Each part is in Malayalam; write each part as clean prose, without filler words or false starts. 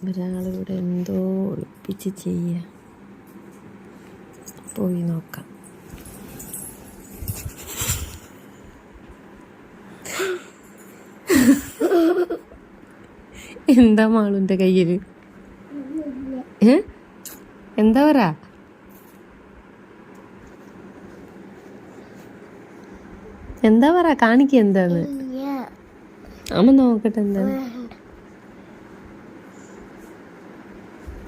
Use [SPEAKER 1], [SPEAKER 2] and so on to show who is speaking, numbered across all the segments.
[SPEAKER 1] ഒരാളിവിടെ എന്തോ ഒളിപ്പിച്ച് ചെയ്യുക. പോയി നോക്കാം. എന്താ മാളുൻ്റെ കയ്യിൽ? എന്താ പറ? എന്താ പറ? കാണിക്ക എന്താന്ന്. അമ്മ നോക്കട്ടെ എന്താണ്.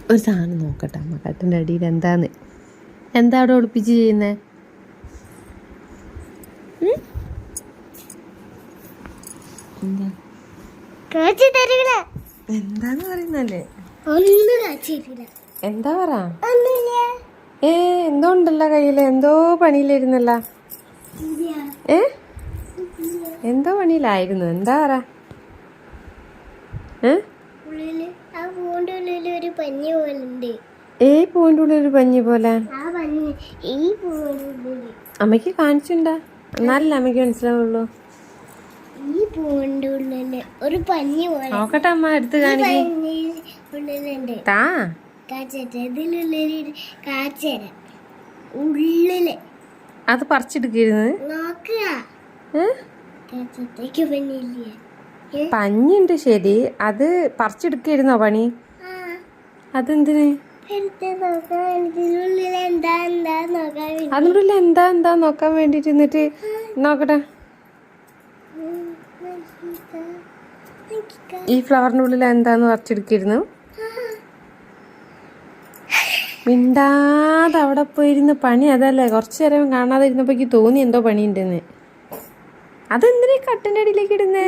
[SPEAKER 1] ഒരു സാധനം നോക്കട്ടെ അമ്മ. കട്ടിൻ്റെ അടിയിൽ എന്താന്ന്. എന്താ അവിടെ ഒളിപ്പിച്ച് ചെയ്യുന്നേ? എന്താന്ന് പറയുന്നല്ലേ? എന്താ പറ? എന്തോ ഉണ്ടല്ലോ കയ്യില്. എന്തോ പണിയിലിരുന്നല്ല. എന്തോ പണിയിലായിരുന്നു. എന്താ പറ? പൂവിൻ്റെ ഉള്ളിൽ ഒരു പഞ്ഞി പോലെ അമ്മയ്ക്ക് കാണിച്ചിണ്ടാ? എന്നാലല്ലേ അമ്മയ്ക്ക് മനസ്സിലാവുള്ളൂ.
[SPEAKER 2] ഒരു പഞ്ഞി പോലെ
[SPEAKER 1] നോക്കട്ടെ അമ്മ, എടുത്ത് കാണിക്കും. അത് പറിച്ചെടുക്കരുത്. പഞ്ഞിണ്ട് ശരി, അത് പറിച്ചെടുക്കായിരുന്നോ പണി? അതെന്തിന്? അതിനുള്ളിൽ എന്താ നോക്കാൻ വേണ്ടിട്ട്. എന്നിട്ട് നോക്കട്ടെ. ഈ ഫ്ലവറിന്റെ ഉള്ളിൽ എന്താന്ന് പറിച്ചെടുക്കായിരുന്നു? മിണ്ടാതെ അവിടെ പോയിരുന്ന പണി അതല്ലേ. കുറച്ചു നേരം കാണാതെ ഇരുന്നപ്പോ എനിക്ക് തോന്നി എന്തോ പണിയുണ്ടെന്ന്. അതെന്തിനാ കട്ടിന്റെ അടിയിലേക്ക് ഇടുന്നേ?